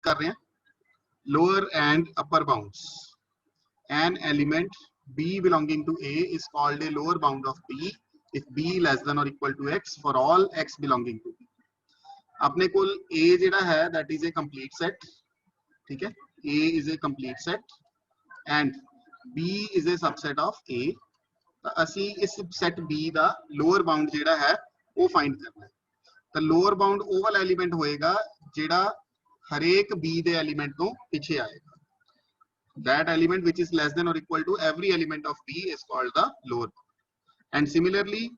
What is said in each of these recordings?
कर रहे हैं lower and upper bounds. An element B belonging to A is called a lower bound of B if B less than or equal to X for all X belonging to B. अपने कोल A जेड़ा है that is a complete set, ठीक है, A is a complete set and B is a subset of A. तो असी इस set B दा lower bound जेड़ा है वो find करना है. तो lower bound वो वाला element होएगा जेड़ा हरेक B दे element तो पीछे आएगा. That element which is less than or equal to every element of B is called the lower bound. And similarly,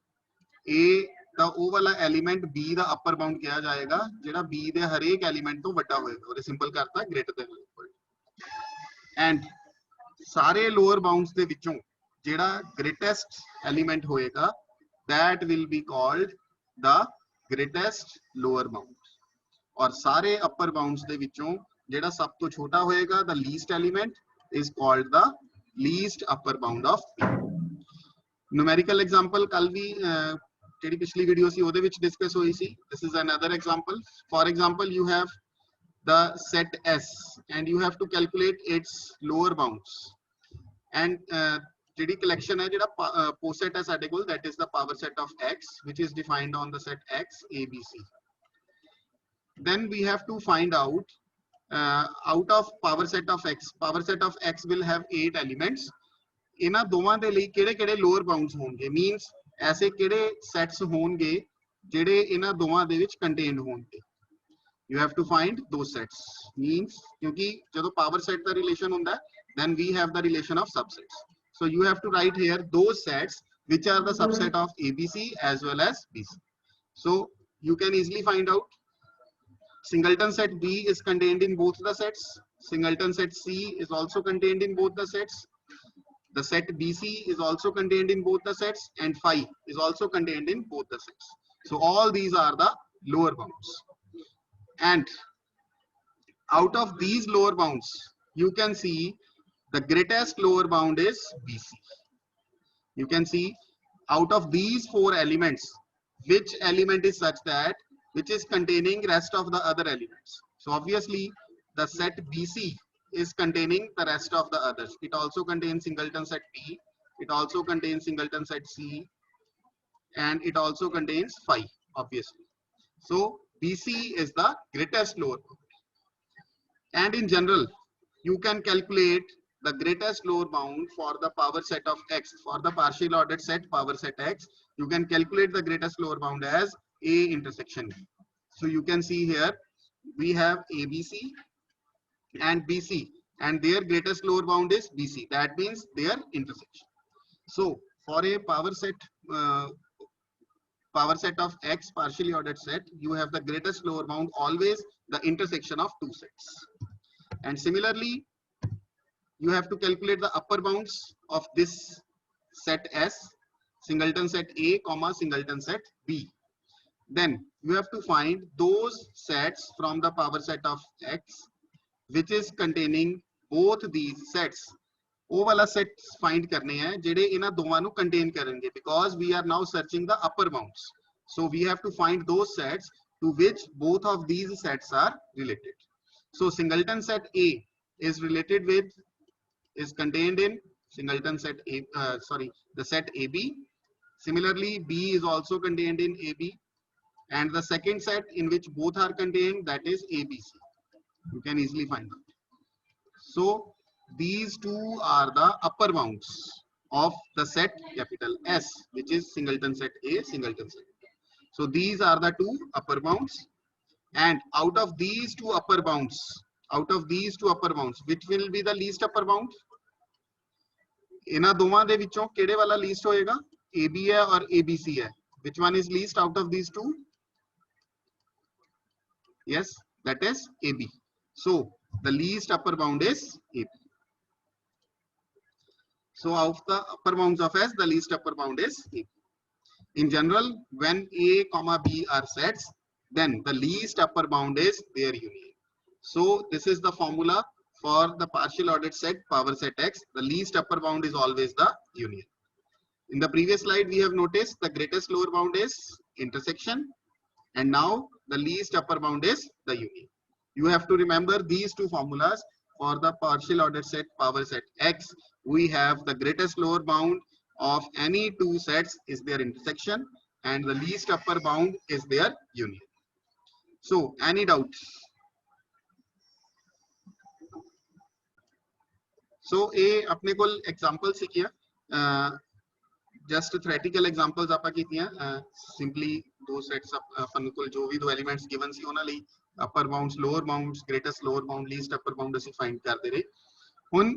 A the O वाला element B the upper bound किया जाएगा जेड़ा B दे हर एक element तो बड़ा होएगा और सिंपल करता है greater than or equal to. And सारे lower bounds दे विचों जेड़ा greatest element होएगा that will be called the greatest lower bound. और सारे upper bounds दे विचों जेड़ा सब तो छोटा होएगा the least element is called the least upper bound of B. Numerical example कल भी जेडी पिछली वीडियो सी ओदे विच डिस्कस हुई सी. This is another example. For example, you have the set S and you have to calculate its lower bounds. And JD collection है जेड़ा poset है साडे कोल that is the power set of X which is defined on the set X ABC. Then we have to find out of power set of X will have 8 elements. इना दोवां दे लई केड़े-केड़े lower bounds होंगे means ऐसे केड़े sets होंगे जेड़े इना दोवां दे विच contained होंगे. You have to find those sets means क्योंकि जदों power set दा relation होंदा then we have the relation of subsets. So you have to write here those sets which are the subset of ABC as well as BC. So you can easily find out singleton set B is contained in both the sets. Singleton set C is also contained in both the sets. The set BC is also contained in both the sets and phi is also contained in both the sets. So all these are the lower bounds. And out of these lower bounds, you can see the greatest lower bound is BC. You can see out of these 4 elements, which element is such that which is containing rest of the other elements. So obviously the set BC is containing the rest of the others. It also contains singleton set B, it also contains singleton set C, and it also contains phi, obviously. So BC is the greatest lower bound. And in general, you can calculate the greatest lower bound for the power set of X. For the partially ordered set power set X, you can calculate the greatest lower bound as A intersection B. So you can see here we have ABC and BC and their greatest lower bound is BC. That means their intersection. So for a power set of X partially ordered set, you have the greatest lower bound always the intersection of 2 sets. And similarly, you have to calculate the upper bounds of this set S, singleton set A, comma singleton set B. Then you have to find those sets from the power set of X which is containing both these sets. वो वाला sets find करने हैं जेडे इना दोवां नु contain करेंगे because we are now searching the upper bounds. So we have to find those sets to which both of these sets are related. So singleton set A is related with is contained in singleton set A, the set AB. Similarly, B is also contained in AB. And the second set in which both are contained, that is ABC. You can easily find out. So these two are the upper bounds of the set capital S, which is singleton set A, singleton set B. So these are the two upper bounds. And out of these two upper bounds, which will be the least upper bound? इना दोवां दे विचों केड़े वाला least होएगा? AB है और ABC है. Which one is least out of these two? Yes, that is AB. So the least upper bound is AB. So of the upper bounds of S, the least upper bound is AB. In general, when A, B are sets, then the least upper bound is their union. So this is the formula for the partial ordered set power set X. The least upper bound is always the union. In the previous slide, we have noticed the greatest lower bound is intersection. And now the least upper bound is the union. You have to remember these two formulas. For the partial ordered set power set X, we have the greatest lower bound of any two sets is their intersection, and the least upper bound is their union. So, any doubts? So, ये अपने को example से किया, just theoretical examples ਆਪਾਂ ਕੀਤੀਆਂ, simply ਦੋ sets अपन को जो भी दो elements given ਸੀ ਉਹਨਾਂ ਲਈ upper bounds, lower bounds, greatest lower bound, least upper bound ਅਸੀਂ find ਕਰਦੇ ਰਹੇ। ਹੁਣ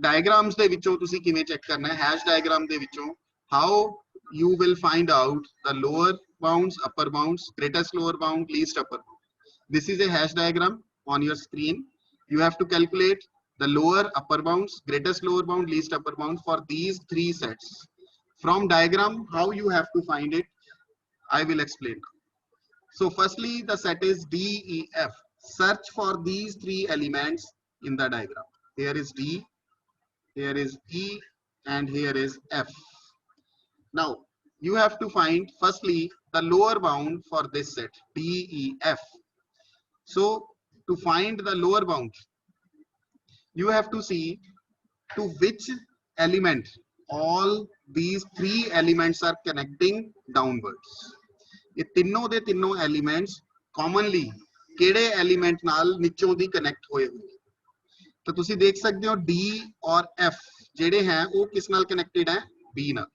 diagrams ਦੇ ਵਿੱਚੋਂ ਤੁਸੀਂ ਕਿਵੇਂ ਚੈੱਕ ਕਰਨਾ ਹੈ, hash diagram ਦੇ ਵਿੱਚੋਂ how you will find out the lower bounds, upper bounds, greatest lower bound, least upper bound. This is a hash diagram on your screen. You have to calculate the lower upper bounds, greatest lower bound, least upper bound for these three sets. From diagram, how you have to find it, I will explain. So firstly, the set is D, E, F. Search for these three elements in the diagram. Here is D, here is E, and here is F. Now, you have to find firstly the lower bound for this set, D, E, F. So to find the lower bound, you have to see to which element all these three elements are connecting downwards. ये तीनों दे तीनों elements commonly केड़े element नाल नीचों दी connect होए हुए, तो तुसी देख सकते हो D और F जेड़े हैं वो किस नाल connected है, B नाल।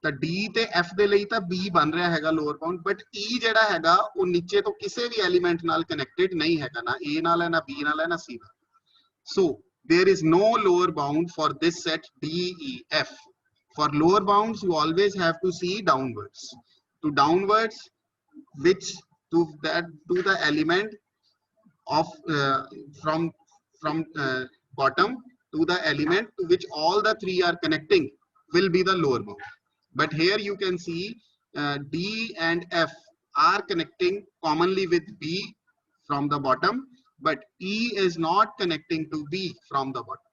तो D ते F दे ਲਈ ਤਾਂ B बन रहा हैगा lower bound, but E जेड़ा हैगा वो नीचे तो किसी भी element नाल connected नहीं हैगा, ना A नाल है, ना B नाल है, ना C नाल। So there is no lower bound for this set D, E, F. For lower bounds, you always have to see downwards. To downwards, which to the element of from bottom to the element to which all the three are connecting will be the lower bound. But here you can see D and F are connecting commonly with B from the bottom, but E is not connecting to B from the bottom.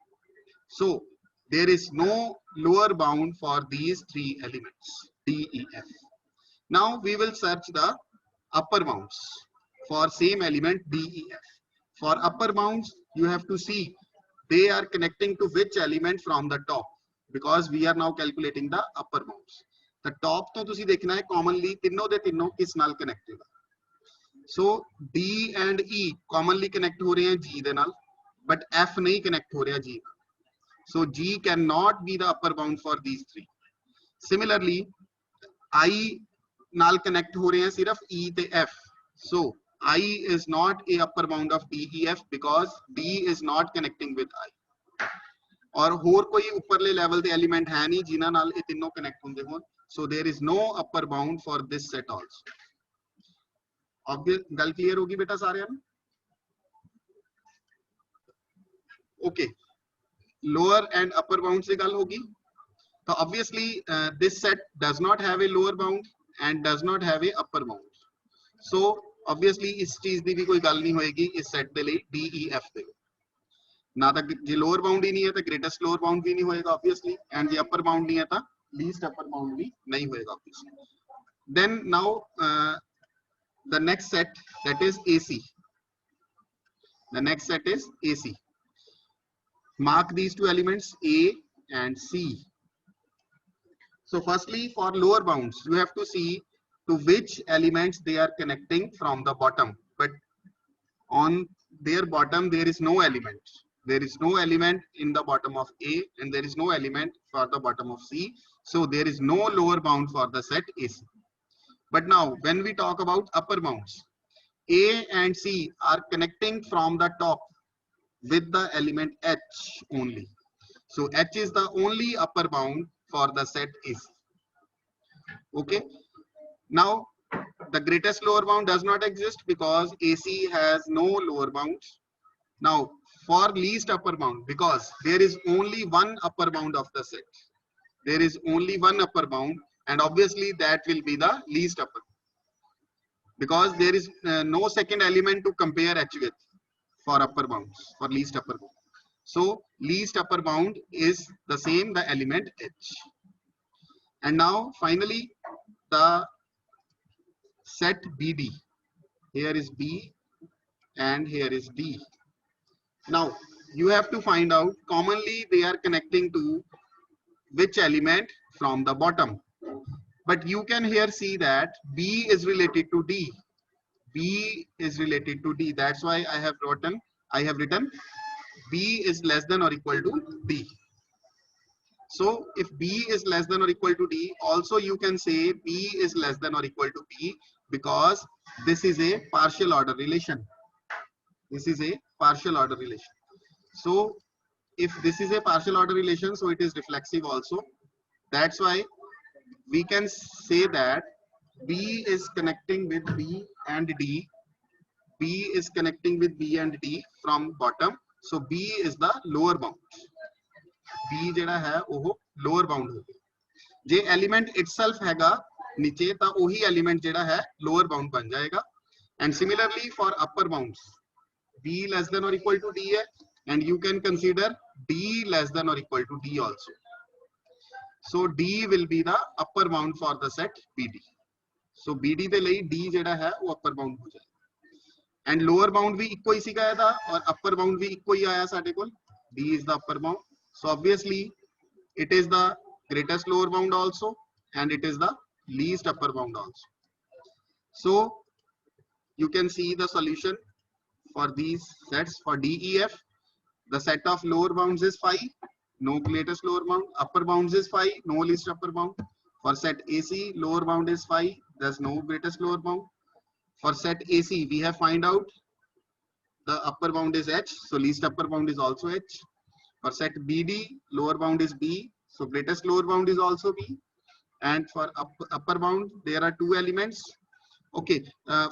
So there is no lower bound for these three elements, D, E, F. Now we will search the upper bounds for same element D, E, F. For upper bounds, you have to see they are connecting to which element from the top, because we are now calculating the upper bounds. The top तो तुसी देखना है commonly तीनों दे तीनों किस नाल connected है. So D and E commonly connect हो रहे हैं G दे नाल, but F नहीं connect हो रहा G नाल. So G cannot be the upper bound for these three. Similarly, I नाल connect हो रहे हैं सिर्फ E ते F. So I is not a upper bound of D, E, F because D is not connecting with I. और होर कोई ऊपरले level दे element है नहीं जिन्हां नाल ये तीनों कनेक्ट होंदे होण. So there is no upper bound for this set also. Obvious गल क्लियर होगी बेटा सारे ਨੂੰ? Okay, lower and upper bound से गल होगी. So obviously this set does not have a lower bound and does not have a upper bound. So obviously इस चीज दी भी कोई गल नहीं होएगी इस सेट दे ਲਈ D, E, F दे. ना तो जे लोअर बाउंड ही नहीं है तो ग्रेटेस्ट लोअर बाउंड भी नहीं होएगा obviously, and J upper bound नहीं है तो लीस्ट अपर बाउंड भी नहीं होएगा obviously. Then now the next set that is AC. The next set is AC. Mark these two elements A and C. So firstly for lower bounds you have to see to which elements they are connecting from the bottom, but on their bottom there is no element. There is no element in the bottom of A and there is no element for the bottom of C. So there is no lower bound for the set AC. But now when we talk about upper bounds, A and C are connecting from the top with the element H only. So H is the only upper bound for the set AC. Okay. Now the greatest lower bound does not exist because AC has no lower bounds. Now for least upper bound, because there is only one upper bound of the set, there is only one upper bound, and obviously that will be the least upper, because there is no second element to compare H with for upper bounds, for least upper bound. So least upper bound is the same, the element H. And now finally the set BD. Here is B and here is D. Now you have to find out commonly they are connecting to which element from the bottom. But you can here see that B is related to D. B is related to D. That's why I have written B is less than or equal to D. So if B is less than or equal to D, also you can say B is less than or equal to B, because this is a partial order relation. This is a partial order relation. So if this is a partial order relation, so it is reflexive also. That's why we can say that B is connecting with B and D. B is connecting with B and D from bottom. So B is the lower bound. B ਜਿਹੜਾ ਹੈ ਉਹ lower bound ਹੋ ਗਿਆ. ਜੇ element itself ਹੈਗਾ नीचे ਤਾਂ ਉਹੀ element ਜਿਹੜਾ ਹੈ lower bound ਬਣ ਜਾਏਗਾ. And similarly for upper bounds, B less than or equal to D है, and you can consider D less than or equal to D also. So D will be the upper bound for the set BD. So BD ਦੇ ਲਈ D ਜਿਹੜਾ ਹੈ ਉਹ upper bound ਹੋ ਜਾਏਗਾ. And lower bound भी ਇੱਕੋ ਹੀ ਸੀਗਾ ਇਹਦਾ, और upper bound भी ਇੱਕੋ ਹੀ ਆਇਆ ਸਾਡੇ ਕੋਲ. D is the upper bound. So obviously it is the greatest lower bound also, and it is the least upper bound also. So you can see the solution for these sets. For DEF, the set of lower bounds is 5, no greatest lower bound. Upper bounds is 5, no least upper bound. For set AC, lower bound is 5, there's no greatest lower bound. For set AC, we have find out the upper bound is H, so least upper bound is also H. For set BD, lower bound is B, so greatest lower bound is also B. And for upper bound, there are two elements. Okay,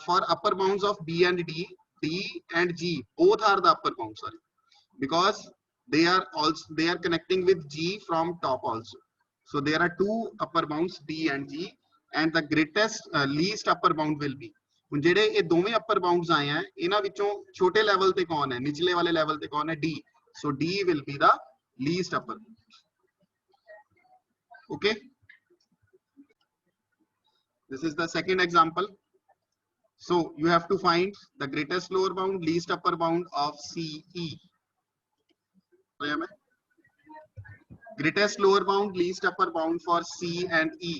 for upper bounds of B and D, D and G both are the upper bounds, sorry, because they are connecting with G from top also. So there are two upper bounds, D and G, and the greatest least upper bound will be. ਹੁਣ ਜਿਹੜੇ ਇਹ ਦੋਵੇਂ upper bounds ਆਏ ਆ, ਇਹਨਾਂ ਵਿੱਚੋਂ ਛੋਟੇ level ਤੇ ਕੌਣ ਹੈ, ਨਿਚਲੇ ਵਾਲੇ ਲੈਵਲ ਤੇ ਕੌਣ ਹੈ, D. So D will be the least upper bound. Okay, this is the second example. So you have to find the greatest lower bound, least upper bound of CE. Greatest lower bound, least upper bound for C and E.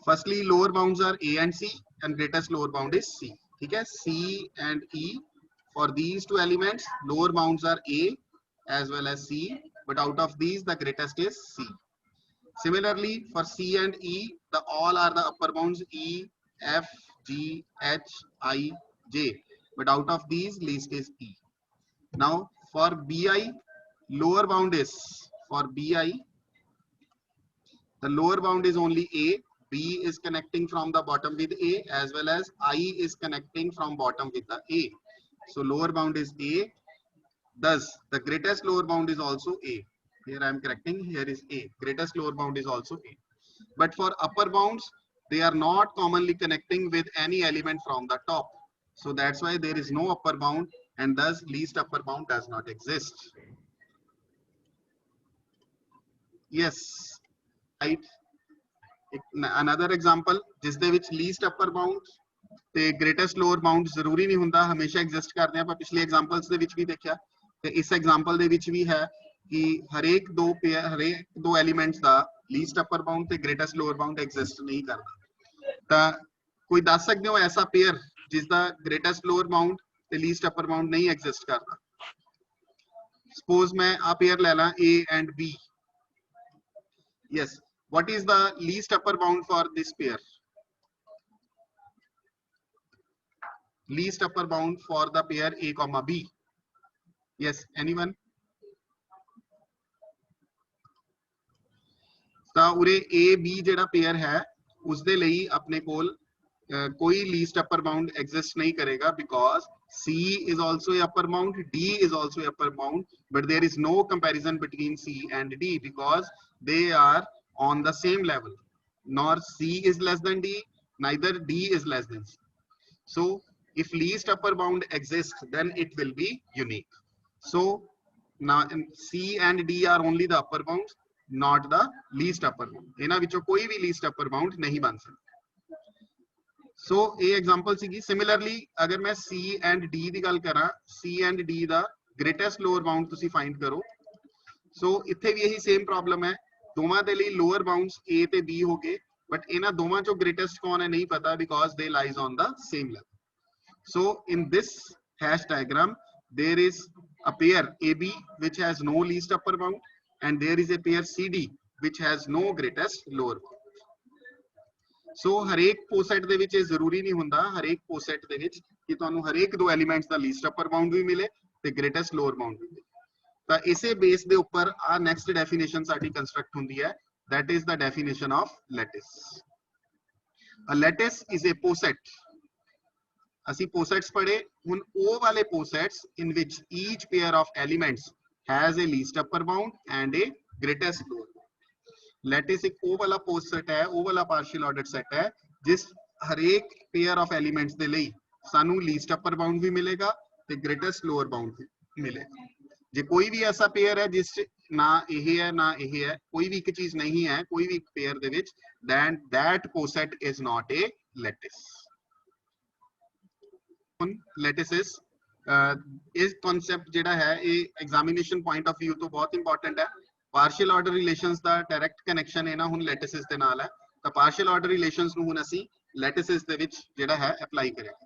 Firstly, lower bounds are A and C, and greatest lower bound is C. Okay, C and E. For these two elements, lower bounds are A as well as C, but out of these, the greatest is C. Similarly, for C and E, all are the upper bounds E, F, G, H, I, J, but out of these, least is E. Now, for BI, lower bound is, for BI, the lower bound is only A. B is connecting from the bottom with A, as well as I is connecting from bottom with the A. So lower bound is A. Thus, the greatest lower bound is also A. Here I am correcting, here is A. Greatest lower bound is also A. But for upper bounds, they are not commonly connecting with any element from the top. So that's why there is no upper bound, and thus least upper bound does not exist. Yes, right. Another example, जिस दे विच least upper bound ते greatest lower bound जरूरी नहीं हुंदा हमेशा exist करते हैं, पर पिछले examples दे विच भी देखा ते इस example दे विच भी है कि हरेक दो elements दा least upper bound ते greatest lower bound exist नहीं करता. ता कोई दस सकते हो ऐसा pair जिसदा greatest lower bound ते least upper bound नहीं exist करता. Suppose मैं आ pair ले ला A and B. Yes. What is the least upper bound for this pair? Least upper bound for the pair A comma B. Yes, anyone? ਤਾਂ ਉਰੇ A B ਜਿਹੜਾ pair ਹੈ ਉਸ ਦੇ ਲਈ ਆਪਣੇ ਕੋਲ कोई least upper bound exist नहीं करेगा, because C is also a upper bound, D is also a upper bound, but there is no comparison between C and D because they are on the same level. Nor C is less than D, neither D is less than C. So if least upper bound exists, then it will be unique. So now C and D are only the upper bounds, not the least upper bound. इना विचों कोई भी least upper bound नहीं बन सकता. सो ये example सीगी। Similarly अगर मैं C एंड D दी गल करा, C एंड D दा ग्रेटेस्ट लोअर बाउंड तुसी फाइंड करो। सो इत्थे भी यही सेम प्रॉब्लम है, दोवां दे लई लोअर बाउंड्स A ते B हो गए, बट इन्हां दोवां चों ग्रेटेस्ट कौन है नहीं पता, because they lies on the same level. So in this hash diagram there is a pair AB which has no least upper bound and there is a pair CD which has no greatest lower bound. So हरेक पोसेट ਦੇ ਵਿੱਚ ਇਹ ਜ਼ਰੂਰੀ ਨਹੀਂ ਹੁੰਦਾ, ਹਰੇਕ पोसेट ਦੇ ਵਿੱਚ ਕਿ ਤੁਹਾਨੂੰ ਹਰੇਕ ਦੋ ਐਲੀਮੈਂਟਸ ਦਾ ਲੀਸਟ ਅਪਰ ਬਾਉਂਡ ਵੀ ਮਿਲੇ ਤੇ ਗ੍ਰੇਟੈਸਟ ਲੋਅਰ ਬਾਉਂਡ ਵੀ ਮਿਲੇ। ਤਾਂ ਇਸੇ ਬੇਸ ਦੇ ਉੱਪਰ ਆ ਨੈਕਸਟ ਡੈਫੀਨੇਸ਼ਨ ਸਾਡੀ ਕੰਸਟਰਕਟ ਹੁੰਦੀ ਹੈ, that is the definition of lattice. A lattice is a poset. ਅਸੀਂ पोसेट्स पढ़े, हुन ओ वाले पोसेट्स in which each pair of elements has a least upper bound and a greatest lower bound. Lattice एक ओ वाला पोसेट है, ओ वाला पार्शियल ऑर्डर्ड सेट है जिस हरेक पेयर ऑफ एलिमेंट्स दे लई सानू लीस्ट अपर बाउंड भी मिलेगा ते ग्रेटेस्ट लोअर बाउंड भी मिलेगा। जे कोई भी ऐसा पेयर है जिस ना यह है ना यह है, कोई भी एक चीज नहीं है कोई भी pair they which, then that poset is not a lattice. Lattices इस कॉन्सेप्ट जिहड़ा है ये एग्जामिनेशन पॉइंट ऑफ व्यू तो बहुत इंपॉर्टेंट है। पार्शियल ऑर्डर रिलेशंस दा डायरेक्ट कनेक्शन है ना हुन लैटिसेस दे नाल है, तो पार्शियल ऑर्डर रिलेशंस नु हुन ਅਸੀਂ लैटिसेस दे विच जिहड़ा है अप्लाई करेंगे।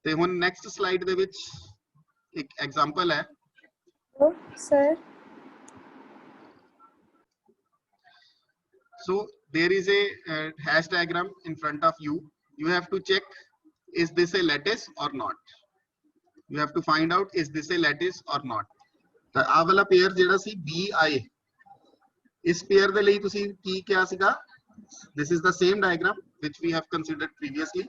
ते हुन नेक्स्ट स्लाइड दे विच एक एग्जांपल है। Sir so there is a hash diagram in front of you, you have to check is this a lattice or not, you have to find out is this a lattice or not। ਤਾਂ ਆ ਵਾਲਾ pair ਜਿਹੜਾ ਸੀ BI, ਇਸ pair ਦੇ ਲਈ ਤੁਸੀਂ ਕੀ ਕਿਹਾ ਸੀਗਾ, this is the same diagram which we have considered previously।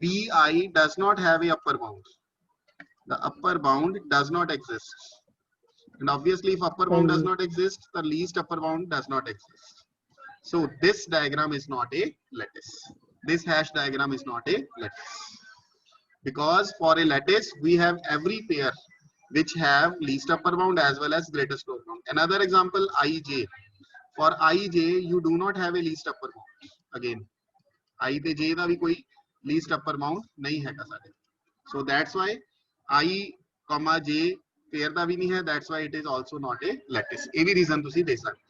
BI does not have a upper bound, the upper bound does not exist, and obviously if upper bound does not exist the least upper bound does not exist, so this diagram is not a lattice, this hash diagram is not a lattice, because for a lattice we have every pair which have least upper bound as well as greatest lower bound। Another example IJ, for IJ you do not have a least upper bound, again I te J da bhi koi least upper bound nahi hai sade, so that's why I comma J pair da bhi nahi hai, that's why it is also not a lattice। ਇਹ ਵੀ reason ਤੁਸੀਂ ਦੇ ਸਕਦੇ।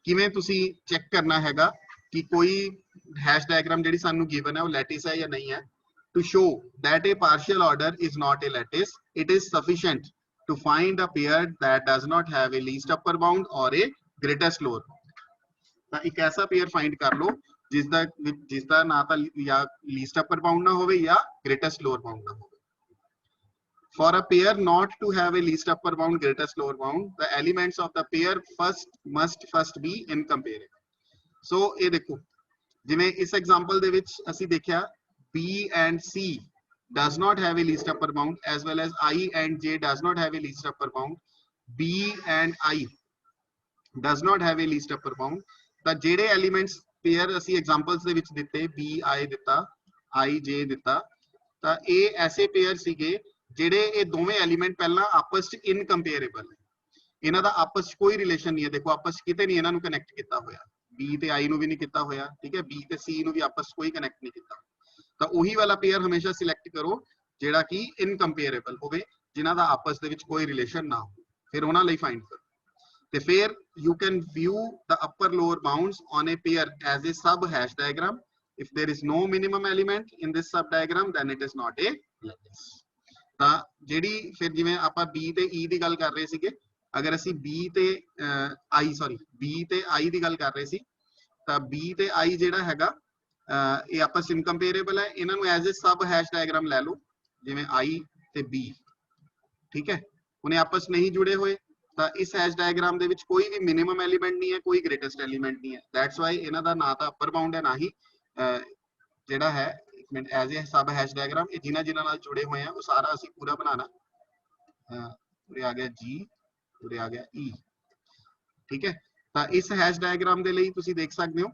ਕਿਵੇਂ ਤੁਸੀਂ check ਕਰਨਾ ਹੈਗਾ ਕਿ ਕੋਈ हैश डायग्राम ਜਿਹੜੀ ਸਾਨੂੰ ਗਿਵਨ ਹੈ ਉਹ ਲੈਟਿਸ ਹੈ ਜਾਂ ਨਹੀਂ ਹੈ। to show that a partial order is not a lattice, it is sufficient to find a pair that does not have a least upper bound or a greatest lower bound। ਤਾਂ ਇੱਕ ਐਸਾ pair find ਕਰ ਲਓ ਜਿਸ ਦਾ ਨਾ ਤਾਂ ਜਾਂ least upper bound ਨਾ ਹੋਵੇ ਜਾਂ greatest lower bound ਨਾ ਹੋਵੇ। For a pair not to have a least upper bound greatest lower bound, the elements of the pair must first be incomparable। so ਇਹ ਦੇਖੋ ਜਿਵੇਂ ਇਸ ਐਗਜ਼ਾਮਪਲ ਦੇ ਵਿੱਚ ਅਸੀਂ ਦੇਖਿਆ B and C does not have a least upper bound as well as I and J does not have a least upper bound, B and I does not have a least upper bound। ਤਾਂ ਜਿਹੜੇ elements pair ਅਸੀਂ examples ਦੇ ਵਿੱਚ ਦਿੱਤੇ B I ਦਿੱਤਾ I J ਦਿੱਤਾ, ਤਾਂ ਇਹ ਐਸੇ ਪੇਅਰ ਸੀਗੇ ਜਿਹੜੇ ਇਹ ਦੋਵੇਂ ਐਲੀਮੈਂਟ ਪਹਿਲਾਂ ਆਪਸ ਚ ਇਨਕੰਪੇਅਰੇਬਲ ਹੈ, ਇਹਨਾਂ ਦਾ ਆਪਸ ਚ ਕੋਈ ਰਿਲੇਸ਼ਨ ਨਹੀਂ ਹੈ। ਦੇਖੋ ਆਪਸ ਚ ਕਿਤੇ ਨਹੀਂ ਇਹਨਾਂ ਨੂੰ ਕਨੈਕਟ ਕੀਤਾ ਹੋਇਆ, B ਤੇ I ਨੂੰ ਵੀ ਨਹੀਂ ਕੀਤਾ ਹੋਇਆ, ਠੀਕ ਹੈ, B ਤੇ C ਨੂੰ ਵੀ ਆਪਸ ਚ ਕੋਈ ਕਨੈਕਟ ਨਹੀਂ ਕੀਤਾ। ਤਾਂ ਉਹੀ ਵਾਲਾ ਪੇਅਰ ਹਮੇਸ਼ਾ ਸਿਲੈਕਟ ਕਰੋ ਜਿਹੜਾ ਕਿ ਇਨਕੰਪੇਅਰੇਬਲ ਹੋਵੇ, ਜਿਨ੍ਹਾਂ ਦਾ ਆਪਸ ਦੇ ਵਿੱਚ ਕੋਈ ਰਿਲੇਸ਼ਨ ਨਾ ਹੋਵੇ, ਫਿਰ ਉਹਨਾਂ ਲਈ ਫਾਈਂਡ ਕਰੋ। ਤੇ ਫਿਰ you can view the upper lower bounds on a pair as a sub hash diagram। if there is no minimum element in this sub diagram then it is not a lattice। ਤਾਂ ਜਿਹੜੀ ਫਿਰ ਜਿਵੇਂ ਆਪਾਂ B ਤੇ E ਦੀ ਗੱਲ ਕਰ ਰਹੇ ਸੀਗੇ, ਅਗਰ ਅਸੀਂ B ਤੇ I ਦੀ ਗੱਲ ਕਰ ਰਹੇ ਸੀ ਤਾਂ B ਤੇ I ਜਿਹੜਾ ਹੈਗਾ ਇਹ ਆਪਸ ਇਨਕੰਪੇਅਰੇਬਲ ਹੈ, ਇਹਨਾਂ ਨੂੰ as a sub Hasse diagram ਲੈ ਲਓ ਜਿਵੇਂ I ਤੇ B, ਠੀਕ ਹੈ, ਉਹਨੇ ਆਪਸ ਨਹੀਂ ਜੁੜੇ ਹੋਏ ਤਾਂ ਇਸ ਹੈਸ਼ ਡਾਇਗਰਾਮ ਦੇ ਵਿੱਚ ਕੋਈ ਵੀ ਮਿਨੀਮਮ ਐਲੀਮੈਂਟ ਨਹੀਂ ਹੈ, ਕੋਈ ਗ੍ਰੇਟੈਸਟ ਐਲੀਮੈਂਟ ਨਹੀਂ ਹੈ। ਦੈਟਸ ਵਾਈ ਇਹਨਾਂ ਦਾ ਨਾ ਤਾਂ ਅਪਰ ਬਾਉਂਡ ਹੈ ਨਾ ਹੀ ਜਿਹੜਾ ਹੈ एज ए सब हैश डायग्राम, ये जिन्हां नाल जुड़े हुए हैं वो सारा ਅਸੀਂ पूरा बनाना। उरे आ गया G, उरे आ गया E, ठीक है। ਤਾਂ ਇਸ हैश डायग्राम ਦੇ ਲਈ ਤੁਸੀਂ ਦੇਖ ਸਕਦੇ ਹੋ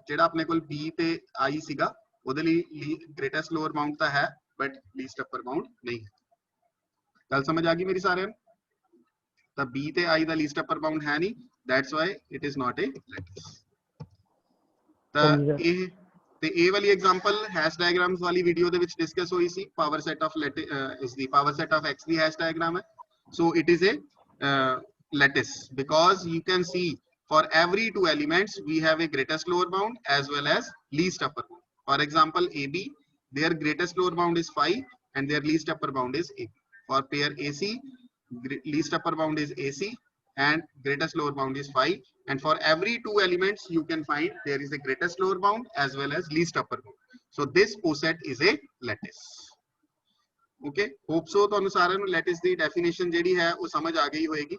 ਜਿਹੜਾ ਆਪਣੇ ਕੋਲ B ਤੇ I ਸੀਗਾ ਉਹਦੇ ਲਈ ग्रेटेस्ट लोअर बाउंड ਤਾਂ ਹੈ बट लीस्ट अपर बाउंड नहीं है। ਗੱਲ ਸਮਝ ਆ ਗਈ ਮੇਰੀ ਸਾਰਿਆਂ ਨੂੰ? ਤਾਂ B ਤੇ I the least upper bound ਹੈ ਨਹੀਂ, that's why it is not a lattice. ਤੇ ਇਹ ਵਾਲੀ ਐਗਜ਼ਾਮਪਲ ਹੈਸ਼ ਡਾਇਗਰਾਮਸ ਵਾਲੀ ਵੀਡੀਓ ਦੇ ਵਿੱਚ ਡਿਸਕਸ ਹੋਈ ਸੀ। ਪਾਵਰ ਸੈਟ ਆਫ ਇਸ ਦੀ power set of x the hash diagram ਹੈ। So it is a lattice because you can see for every two elements we have a greatest lower bound as well as least upper bound. For example, AB, their greatest lower bound is 5 and their least upper bound is AB. For pair AC, least upper bound is AC and greatest lower bound is 5, and for every two elements you can find there is a greatest lower bound as well as least upper bound. So this OSET is a lattice. Okay, hope so ਤੁਹਾਨੂੰ ਸਾਰਿਆਂ ਨੂੰ lattice ਦੀ definition ਜਿਹੜੀ ਹੈ ਉਹ ਸਮਝ ਆ ਗਈ ਹੋਏਗੀ।